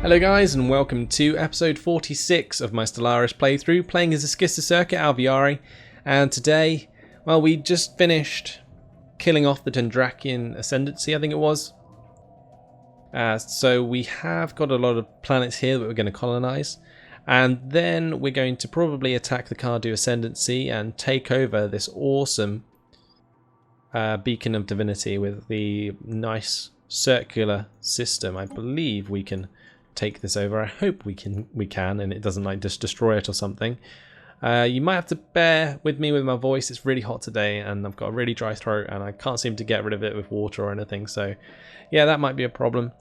Hello guys, and welcome to episode 46 of my Stellaris playthrough, playing as a Schistocerca Alveare. And today, well, we just finished killing off the Tendrakian Ascendancy, I think it was. So we have got a lot of planets here that we're going to colonize. And then we're going to probably attack the Cardew Ascendancy and take over this awesome beacon of divinity with the nice circular system. I believe we can take this over. I hope we can and it doesn't like just destroy it or something. You might have to bear with me with my voice. It's really hot today and I've got a really dry throat and I can't seem to get rid of it with water or anything, so yeah, that might be a problem,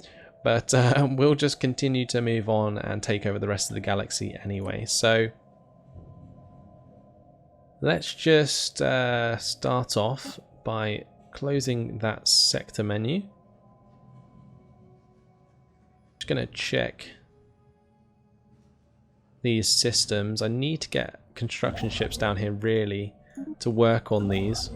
but we'll just continue to move on and take over the rest of the galaxy anyway. So let's just start off by closing that sector menu. Going to check these systems. I need to get construction ships down here really to work on these.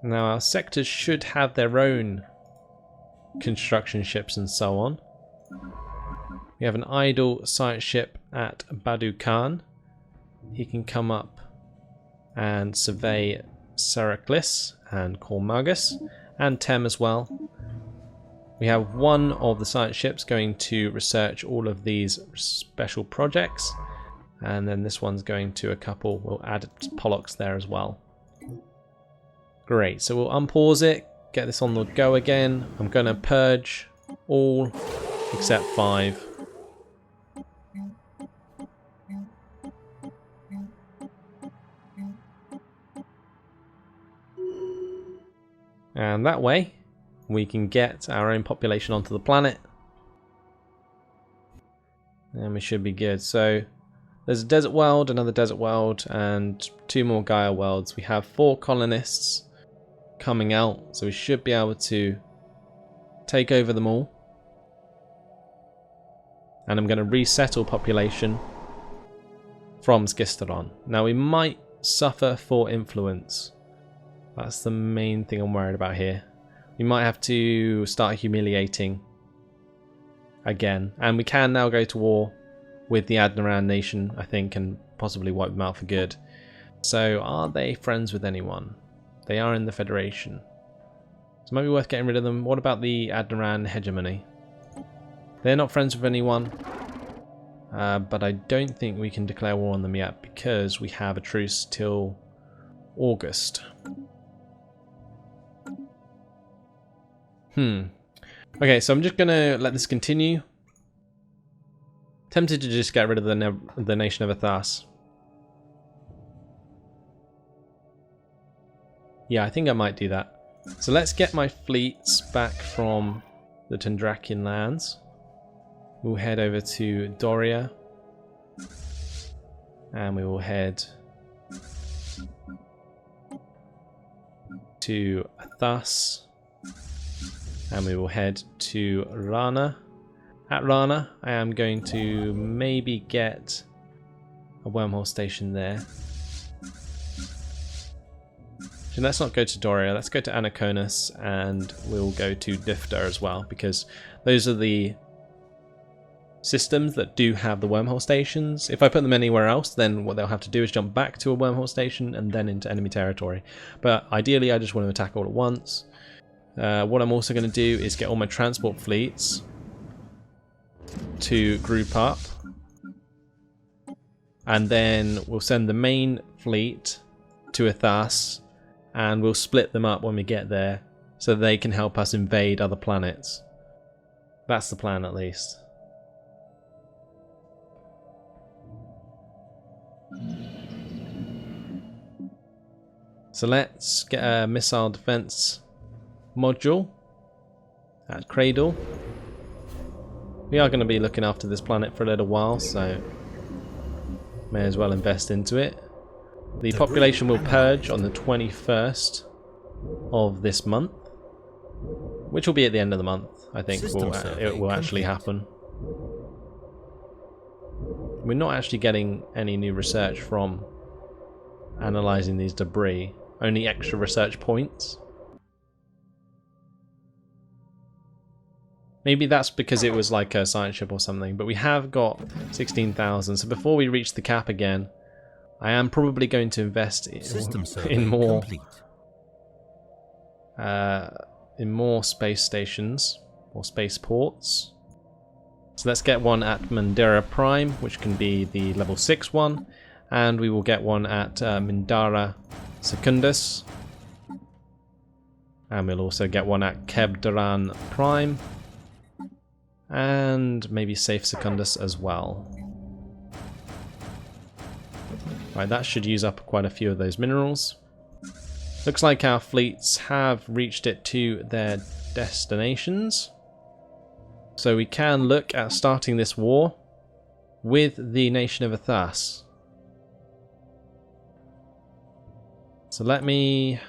Now our sectors should have their own construction ships and so on. We have an idle science ship at Badu Khan. He can come up and survey Seraclis and Cormagus. And Tem as well. We have one of the science ships going to research all of these special projects, and then this one's going to a couple. We'll add Pollux there as well. Great, so we'll unpause it, get this on the go again. I'm going to purge all except 5. And that way, we can get our own population onto the planet. And we should be good. So, there's a desert world, another desert world, and 2 more Gaia worlds. We have 4 colonists coming out, so we should be able to take over them all. And I'm going to resettle population from Skisteron. Now, we might suffer for influence. That's the main thing I'm worried about here. We might have to start humiliating again. And we can now go to war with the Adnaran nation, I think, and possibly wipe them out for good. So are they friends with anyone? They are in the Federation. So it might be worth getting rid of them. What about the Adnaran hegemony? They're not friends with anyone. But I don't think we can declare war on them yet because we have a truce till August. Okay, so I'm just going to let this continue. Tempted to just get rid of the nation of Athas. Yeah, I think I might do that. So let's get my fleets back from the Tendrakian lands. We'll head over to Doria. And we will head to Athas. And we will head to Rana. At Rana, I am going to maybe get a wormhole station there. So let's not go to Doria, let's go to Anaconis, and we'll go to Difta as well, because those are the systems that do have the wormhole stations. If I put them anywhere else, then what they'll have to do is jump back to a wormhole station and then into enemy territory. But ideally, I just want to attack all at once. What I'm also going to do is get all my transport fleets to group up, and then we'll send the main fleet to Athas, and we'll split them up when we get there so they can help us invade other planets. That's the plan, at least. So let's get a missile defense module at Cradle. We are going to be looking after this planet for a little while, so may as well invest into it. The population will purge on the 21st of this month, which will be at the end of the month, I think. It will actually happen. We're not actually getting any new research from analysing these debris, only extra research points. Maybe that's because it was like a science ship or something, but we have got 16,000. So before we reach the cap again, I am probably going to invest in more space stations or space ports. So let's get one at Mandara Prime, which can be the level 6 one, and we will get one at Mindara Secundus, and we'll also get one at Kebdaran Prime, and maybe Safe Secundus as well. Right, that should use up quite a few of those minerals. Looks like our fleets have reached it to their destinations. So we can look at starting this war with the nation of Athas. So let me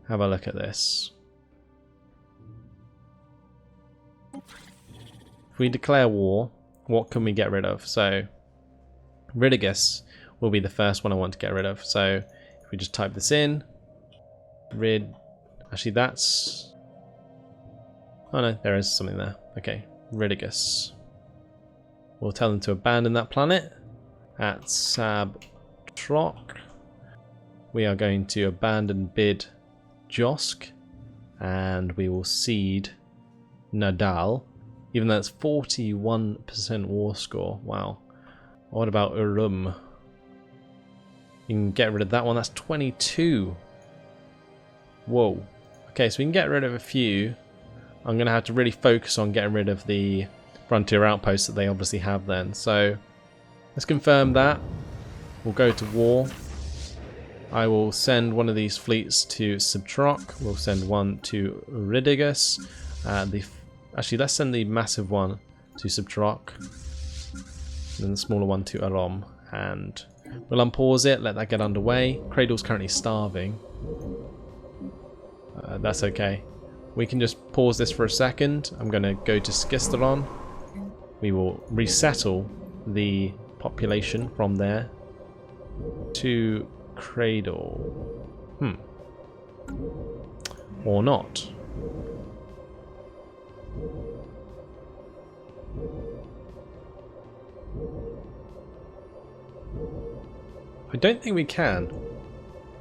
have a look at this. If we declare war, what can we get rid of? So Ridigus will be the first one I want to get rid of. So if we just type this in, actually that's, oh no, there is something there. Okay, Ridigus. We'll tell them to abandon that planet at Sabtrok. We are going to abandon Bid Josk, and we will cede Nadal, even though that's 41% war score. Wow. What about Urum? You can get rid of that one. That's 22. Whoa. Okay, so we can get rid of a few. I'm going to have to really focus on getting rid of the frontier outposts that they obviously have then. So let's confirm that. We'll go to war. I will send one of these fleets to Subtrok. We'll send one to Ridigus. Actually, let's send the massive one to Subtrok. And then the smaller one to Arom. And we'll unpause it, let that get underway. Cradle's currently starving. That's okay. We can just pause this for a second. I'm going to go to Schistocerca. We will resettle the population from there to Cradle. Or not. I don't think we can,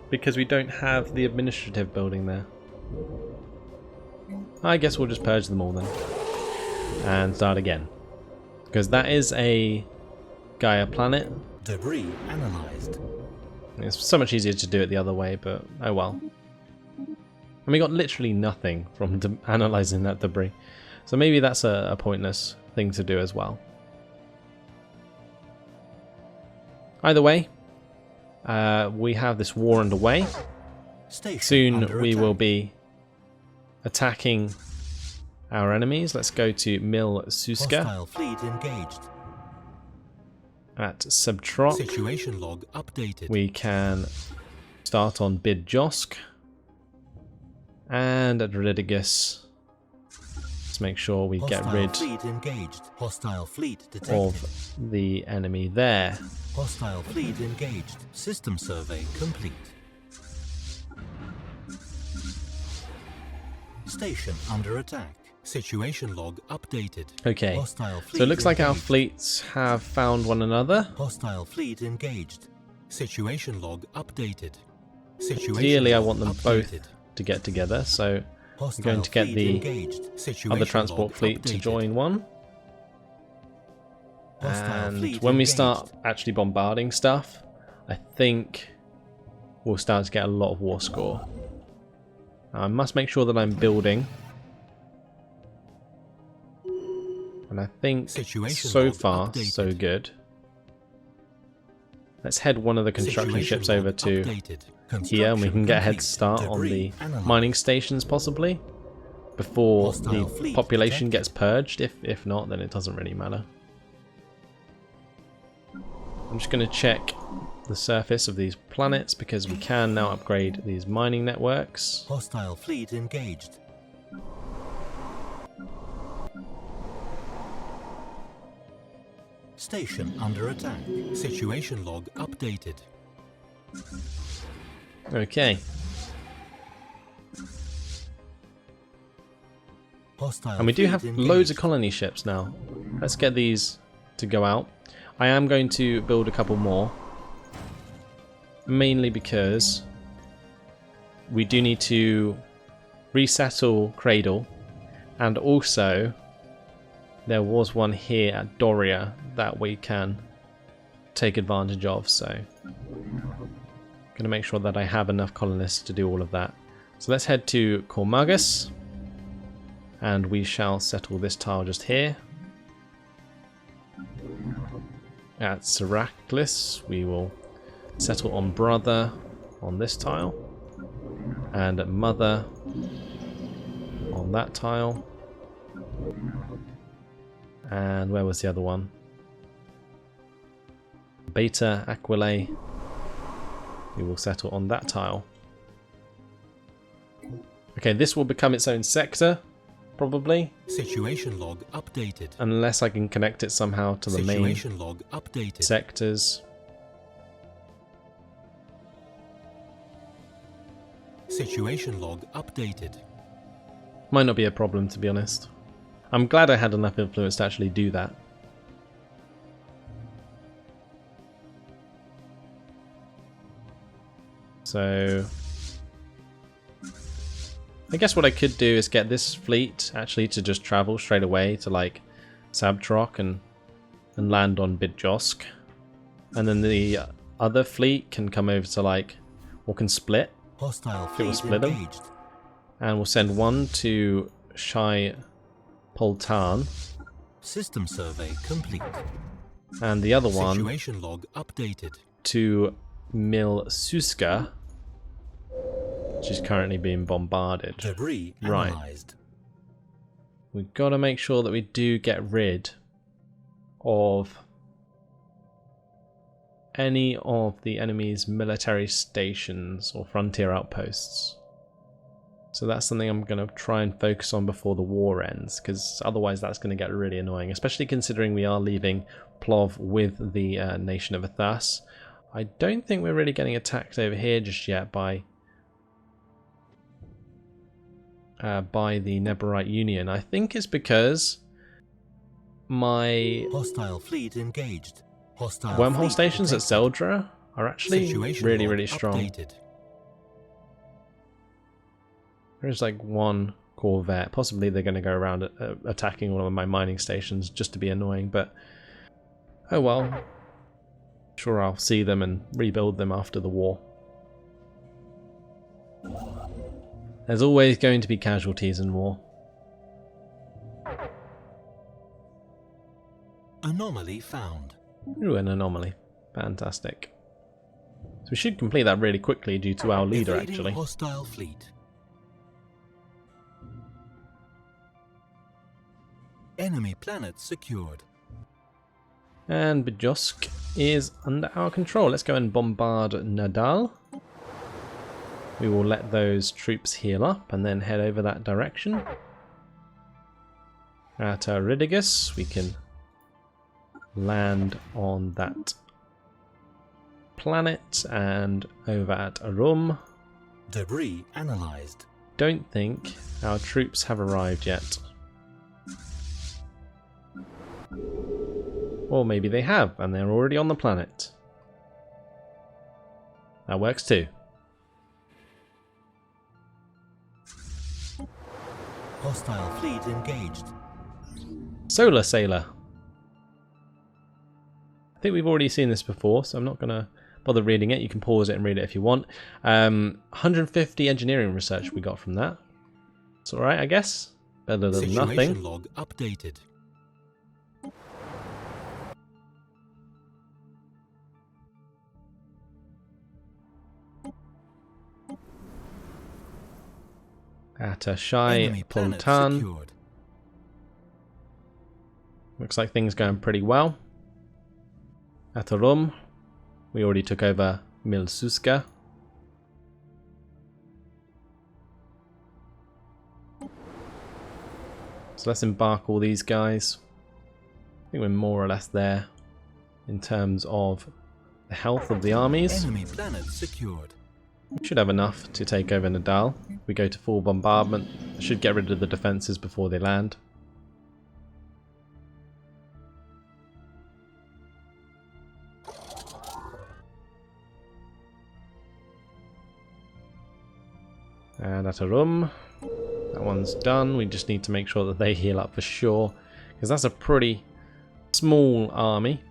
because we don't have the administrative building there. I guess we'll just purge them all then and start again, because that is a Gaia planet. Debris analyzed. It's so much easier to do it the other way, but oh well. And we got literally nothing from analyzing that debris, so maybe that's a pointless thing to do as well. Either way, we have this war underway. Soon we will be attacking our enemies. Let's go to Mil Suska. Hostile fleet engaged. At Subtrok. Situation log updated. We can start on Bid Josk. And at Ridigus, let's make sure we get rid Hostile fleet detected. of the enemy there. Hostile fleet engaged. System survey complete. Station under attack. Situation log updated. Okay, so it looks like our fleets have found one another. Hostile fleet engaged. Situation log updated. Ideally, I want them both to get together, so I'm going to get the other transport fleet to join one. And when we start actually bombarding stuff, I think we'll start to get a lot of war score. I must make sure that I'm building. And I think so far, so good. Let's head one of the construction ships over to here, and we can get a head start on the mining stations possibly before the population gets purged. If not, then it doesn't really matter. I'm just going to check the surface of these planets because we can now upgrade these mining networks. Hostile fleet engaged. Station under attack. Situation log updated. Okay. Hostile And we do fleet have engaged. loads of colony ships now. Let's get these to go out. I am going to build a couple more. Mainly because we do need to resettle Cradle. And also, there was one here at Doria that we can take advantage of. So, going to make sure that I have enough colonists to do all of that. So let's head to Cormagus. And we shall settle this tile just here. At Seraclis, we will settle on Brother on this tile. And at Mother on that tile. And where was the other one? Beta Aquilae. We will settle on that tile. Okay, this will become its own sector. Probably. Situation log updated. Unless I can connect it somehow to the Situation main log updated. sectors. Situation log updated. Might not be a problem, to be honest. I'm glad I had enough influence to actually do that. So I guess what I could do is get this fleet actually to just travel straight away to like Sabtrok and land on Bidjosk. And then the other fleet can come over to like, or can split. Hostile It will fleet split them. engaged. And we'll send one to Shai Poltan System survey complete. and the other one Situation log updated. to Milsuska, which is currently being bombarded. Debris Right. analyzed. We've got to make sure that we do get rid of any of the enemy's military stations or frontier outposts. So that's something I'm going to try and focus on before the war ends, because otherwise that's going to get really annoying, especially considering we are leaving Plov with the nation of Athas. I don't think we're really getting attacked over here just yet by the Neborite Union. I think it's because my Hostile fleet engaged. Hostile wormhole fleet stations at detected. Zeldra are actually Situation really, log really strong. updated. There's like one Corvette. Possibly they're going to go around attacking one of my mining stations just to be annoying, but oh well. Sure, I'll see them and rebuild them after the war. There's always going to be casualties in war. Anomaly found. Ooh, an anomaly. Fantastic. So we should complete that really quickly due to our leader, Evading actually. Hostile fleet. Enemy planet secured. And Bidjosk is under our control. Let's go and bombard Nadal. We will let those troops heal up and then head over that direction. At Ridigus, we can land on that planet and over at Arum. Debris analyzed. Don't think our troops have arrived yet. Or maybe they have and they're already on the planet. That works too. Hostile fleet engaged. Solar Sailor. I think we've already seen this before, so I'm not going to bother reading it. You can pause it and read it if you want. 150 engineering research we got from that. It's alright, I guess. Better than Situation nothing. log updated. At Shai Enemy planet Poltan. secured. Looks like things going pretty well. At Arum, we already took over Milsuska. So let's embark all these guys. I think we're more or less there in terms of the health of the armies. Enemy planet secured. We should have enough to take over Nadal. We go to full bombardment. Should get rid of the defences before they land. And at a room. That one's done. We just need to make sure that they heal up for sure. Because that's a pretty small army.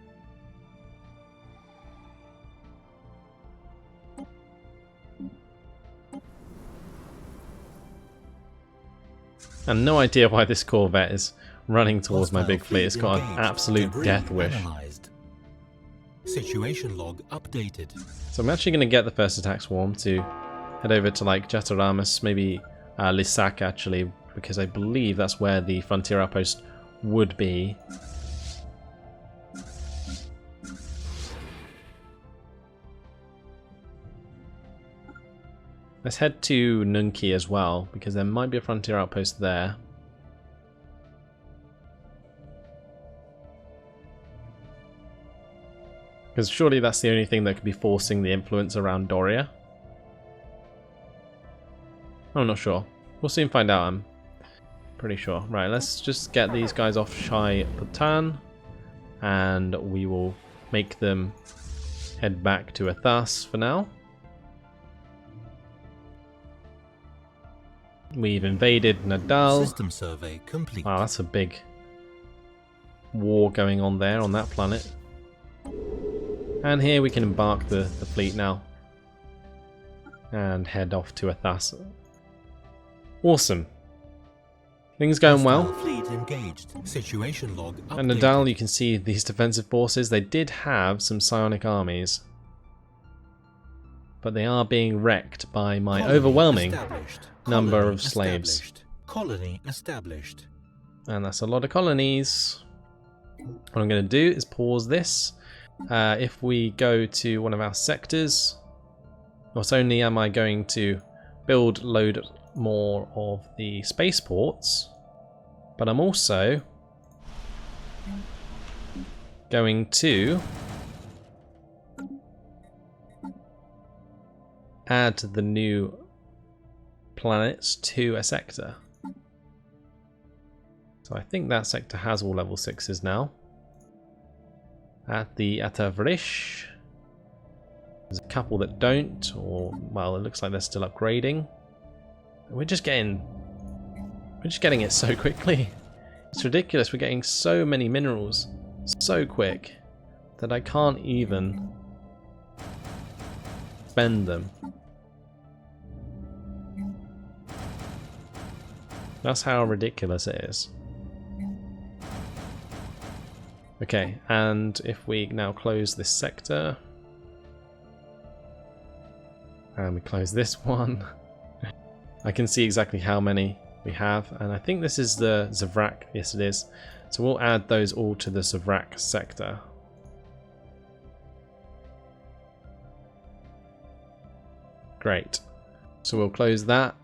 And no idea why this Corvette is running towards my big fleet. It's got an absolute death wish. Situation log updated. So I'm actually going to get the first attack swarm to head over to like Jataramus, maybe Lissac actually, because I believe that's where the frontier outpost would be. Let's head to Nunki as well, because there might be a frontier outpost there. Because surely that's the only thing that could be forcing the influence around Doria. I'm not sure. We'll soon find out, I'm pretty sure. Right, let's just get these guys off Shai Putan, and we will make them head back to Athas for now. We've invaded Nadal. System survey complete. Wow, that's a big war going on there on that planet. And here we can embark the fleet now. And head off to Athas. Awesome. Things going well. Fleet engaged. Situation log updated. And Nadal, you can see these defensive forces. They did have some psionic armies. But they are being wrecked by my overwhelming number of slaves. Colony established. And that's a lot of colonies. What I'm going to do is pause this. If we go to one of our sectors, not only am I going to build load more of the spaceports, but I'm also going to add the new planets to a sector. So I think that sector has all level 6s now. At the Atavrish, there's a couple that don't, or well, it looks like they're still upgrading. We're just getting it so quickly. It's ridiculous. We're getting so many minerals so quick that I can't even spend them. That's how ridiculous it is. Okay, and if we now close this sector, and we close this one, I can see exactly how many we have, and I think this is the Zavrak. Yes, it is. So we'll add those all to the Zavrak sector. Great. So we'll close that.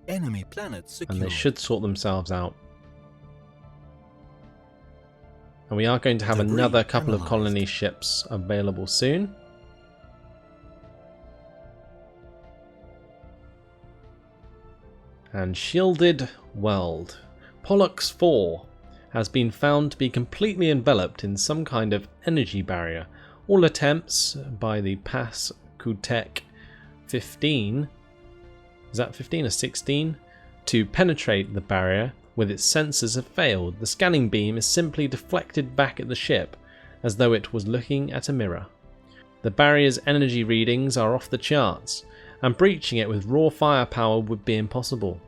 Enemy planet secure. And they should sort themselves out. And we are going to have another couple of colony ships available soon. And Shielded World. Pollux 4 has been found to be completely enveloped in some kind of energy barrier. All attempts by the Pas Kutek 15, is that 15 or 16, to penetrate the barrier with its sensors have failed. The scanning beam is simply deflected back at the ship as though it was looking at a mirror. The barrier's energy readings are off the charts, and breaching it with raw firepower would be impossible.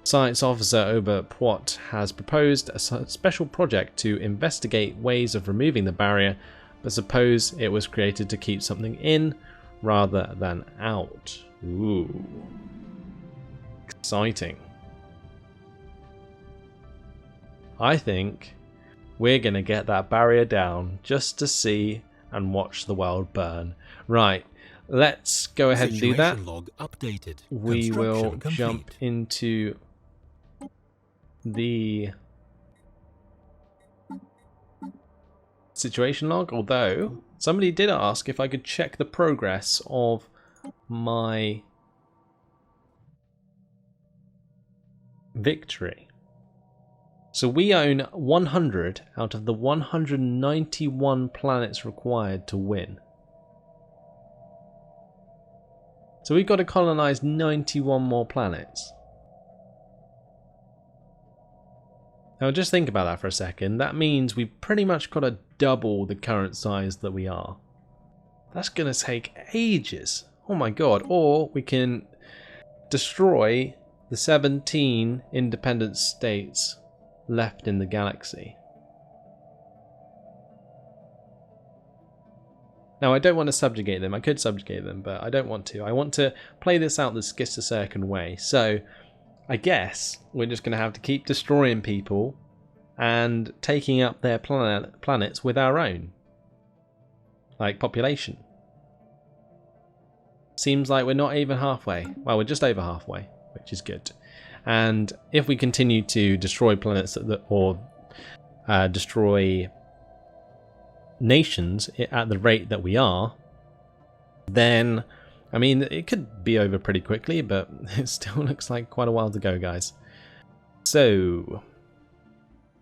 Science Officer Ober Poit has proposed a special project to investigate ways of removing the barrier, but suppose it was created to keep something in rather than out. Ooh. Exciting. I think we're going to get that barrier down just to see and watch the world burn. Right, let's go ahead and do that. Log updated. We will Construction jump complete. into the situation log, although somebody did ask if I could check the progress of my victory. So we own 100 out of the 191 planets required to win. So we've got to colonize 91 more planets. Now just think about that for a second. That means we've pretty much got to double the current size that we are. That's going to take ages. Oh my god. Or we can destroy the 17 independent states left in the galaxy. Now I don't want to subjugate them. I could subjugate them, but I don't want to. I want to play this out the Schistocercan way. So I guess we're just going to have to keep destroying people and taking up their planets with our own, like, population. Seems like we're not even halfway. Well, we're just over halfway, which is good. And if we continue to destroy planets or destroy nations at the rate that we are, then, I mean, it could be over pretty quickly, but it still looks like quite a while to go, guys. So,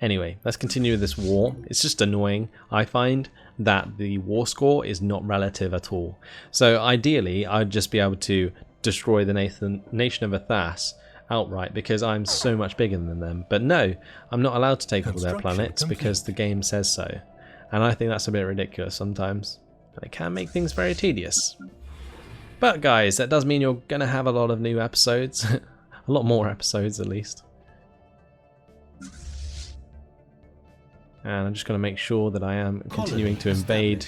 anyway, let's continue with this war. It's just annoying, I find, that the war score is not relative at all. So ideally, I'd just be able to destroy the nation of Athas outright because I'm so much bigger than them. But no, I'm not allowed to take all their planets because the game says so. And I think that's a bit ridiculous sometimes. And it can make things very tedious. But guys, that does mean you're going to have a lot of new episodes. A lot more episodes at least. And I'm just going to make sure that I am continuing to invade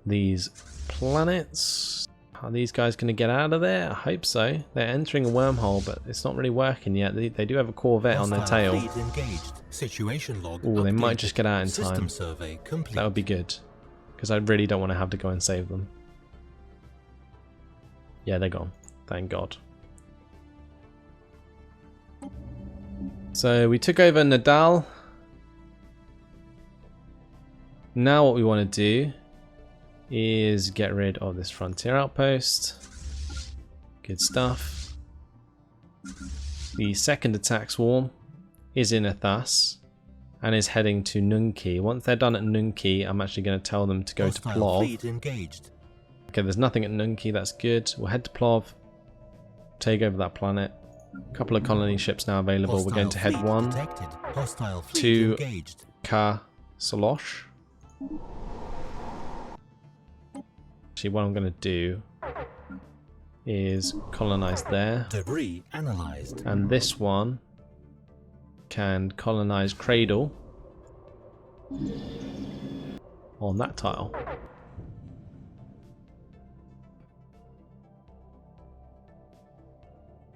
these planets. Are these guys going to get out of there? I hope so. They're entering a wormhole, but it's not really working yet. They do have a Corvette on their tail. Oh, they might just get out in time. That would be good, because I really don't want to have to go and save them. Yeah, they're gone. Thank God. So we took over Nadal. Now what we want to do is get rid of this frontier outpost. Good stuff. The second attack swarm is in Athas and is heading to Nunki. Once they're done at Nunki, I'm actually going to tell them to go to Plov. Okay, there's nothing at Nunki, that's good. We'll head to Plov, take over that planet. A couple of colony ships now available. We're going to head 1 to Ka Salosh. Actually, what I'm going to do is colonize there. Debris analyzed. And this one can colonize Cradle on that tile.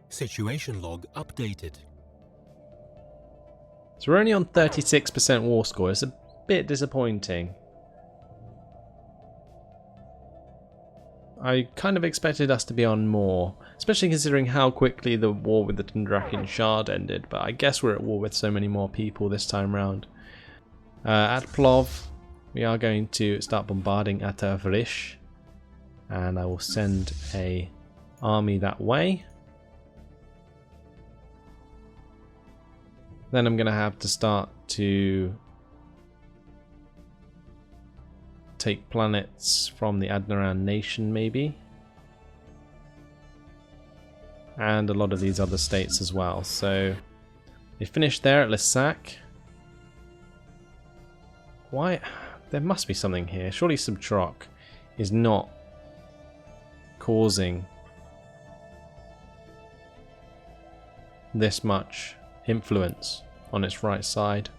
Situation log updated. So we're only on 36% war score. It's a bit disappointing. I kind of expected us to be on more, especially considering how quickly the war with the Tundrakian Shard ended, but I guess we're at war with so many more people this time round. At Plov, we are going to start bombarding Atavrish, and I will send a army that way. Then I'm going to have to start to take planets from the Adnaran nation, maybe. And a lot of these other states as well. So they finished there at Lissac. Why? There must be something here. Surely Subtroc is not causing this much influence on its right side.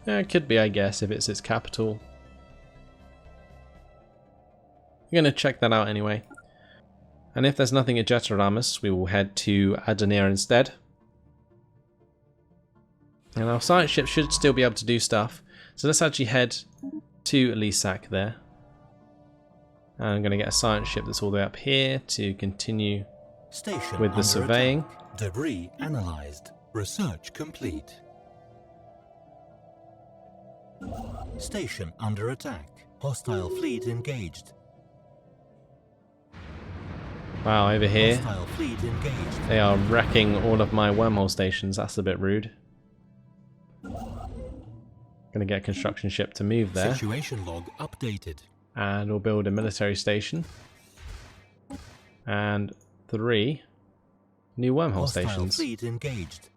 Yeah, it could be, I guess, if it's its capital. I'm going to check that out anyway. And if there's nothing at Jetaramus, we will head to Adenir instead. And our science ship should still be able to do stuff. So let's actually head to Lisak there. And I'm going to get a science ship that's all the way up here to continue with the surveying. Attack. Debris analyzed. Research complete. Station under attack. Hostile fleet engaged. Wow, over here, Hostile fleet engaged. they are wrecking all of my wormhole stations. That's a bit rude. Gonna get a construction ship to move there. Situation log updated. And we'll build a military station. And 3 new wormhole Hostile stations. fleet engaged.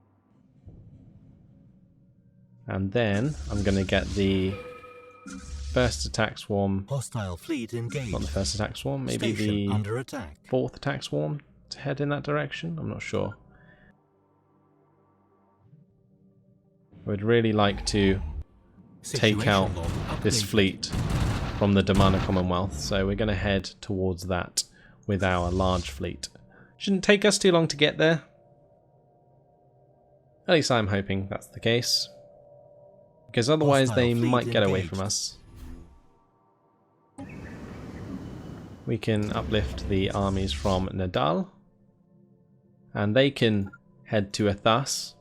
And then I'm gonna get the first attack swarm. Hostile fleet engaged. Not the first attack swarm, maybe Station the under attack. 4th attack swarm to head in that direction. I'm not sure. I would really like to take Situation out log this updated. fleet from the Damana Commonwealth, so we're going to head towards that with our large fleet. Shouldn't take us too long to get there. At least I'm hoping that's the case, because otherwise Hostile they fleet might get away engaged. from us. We can uplift the armies from Nadal, and they can head to Athas.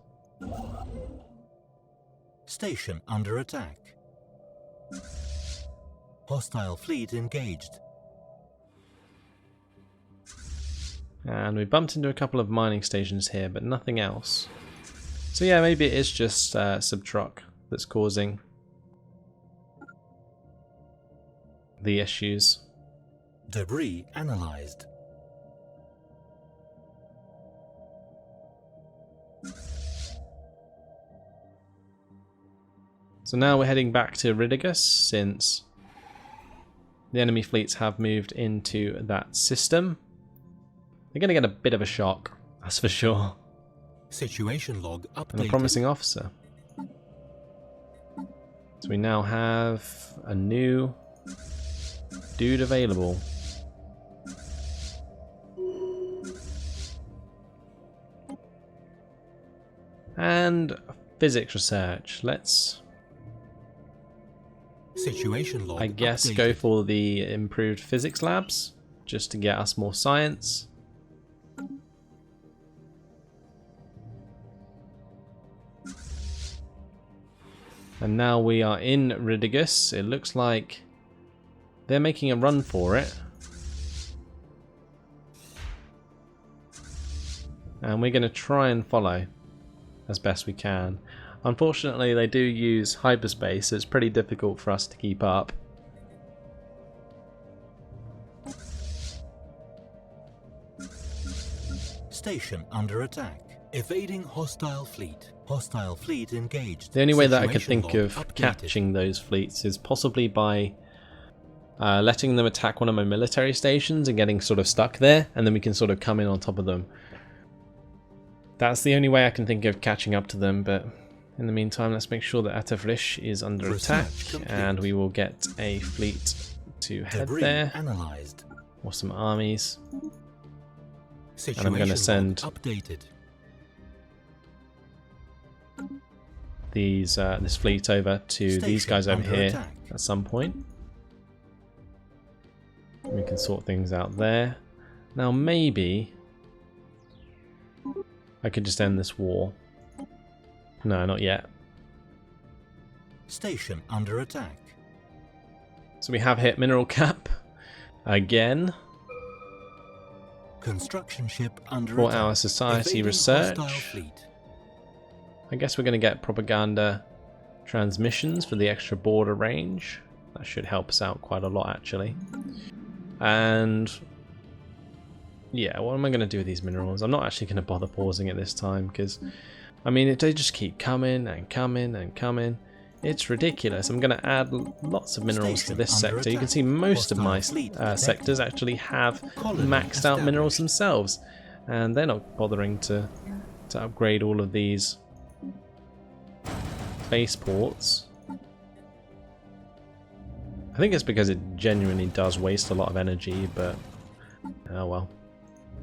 Station under attack. Hostile fleet engaged. And we bumped into a couple of mining stations here, but nothing else. So yeah, maybe it is just Subtroc that's causing the issues. Debris analyzed. So now we're heading back to Ridigus, since the enemy fleets have moved into that system. They're going to get a bit of a shock, that's for sure. Situation log And a updated. promising officer. So we now have a new dude available. And physics research. Let's, Situation log I guess, updated. go for the improved physics labs, just to get us more science. And now we are in Ridigus. It looks like they're making a run for it. And we're going to try and follow as best we can. Unfortunately, they do use hyperspace, so it's pretty difficult for us to keep up. Station under attack. Evading hostile fleet. Hostile fleet engaged. The only way that I could Situation think log of updated. catching those fleets is possibly by letting them attack one of my military stations and getting sort of stuck there, and then we can sort of come in on top of them. That's the only way I can think of catching up to them, but in the meantime, let's make sure that Atavrish is under Research attack, complete. and we will get a fleet to head Debris there, analyzed. or some armies. Situation I'm gonna log send updated. these this fleet over to these Station guys over under here attack. at some point. We can sort things out there. Now maybe I could just end this war. No, not yet. Station under attack. So we have hit mineral cap again Construction ship under for attack. our society Evading research. hostile fleet. I guess we're going to get propaganda transmissions for the extra border range. That should help us out quite a lot, actually. And yeah, what am I going to do with these minerals? I'm not actually going to bother pausing it this time, because I mean, they just keep coming and coming and coming. It's ridiculous. I'm going to add lots of minerals to this Station under sector. You can attack. see most of my Hostile fleet detected. sectors actually have Colony maxed out minerals established. themselves, and they're not bothering to upgrade all of these base ports. I think it's because it genuinely does waste a lot of energy, but oh well,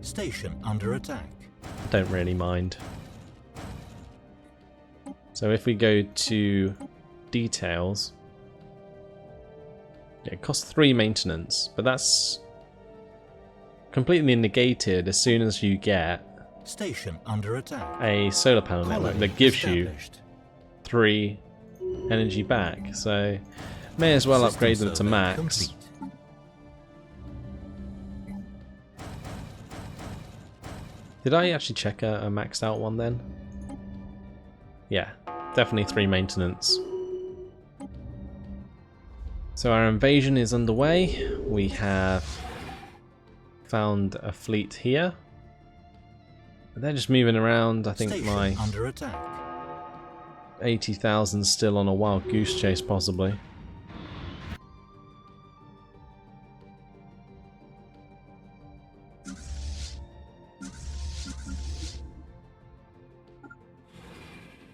Station under attack. don't really mind. So if we go to details, yeah, it costs 3 maintenance, but that's completely negated as soon as you get Station under attack. a solar panel network Colony that gives you established. 3 energy back, so may as well upgrade them to max. Complete. Did I actually check a maxed out one then? Yeah, definitely 3 maintenance. So our invasion is underway. We have found a fleet here. But they're just moving around. I think Station my under attack. 80,000 still on a wild goose chase possibly.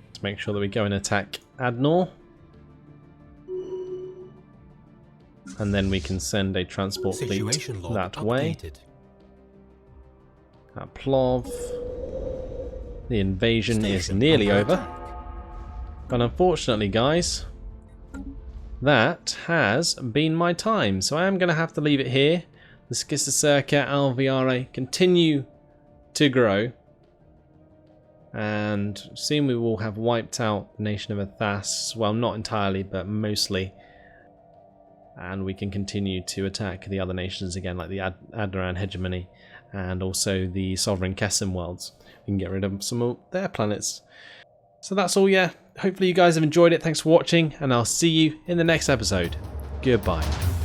Let's make sure that we go and attack Adnor. And then we can send a transport fleet Situation log that way. updated. At Plov. The invasion is Station nearly under over. But unfortunately, guys, that has been my time. So I am going to have to leave it here. The Schistocerca Alveare continue to grow. And soon we will have wiped out the nation of Athas. Well, not entirely, but mostly. And we can continue to attack the other nations again, like the Adnaran hegemony and also the sovereign Kessim worlds. We can get rid of some of their planets. So that's all, yeah. Hopefully you guys have enjoyed it. Thanks for watching, and I'll see you in the next episode. Goodbye.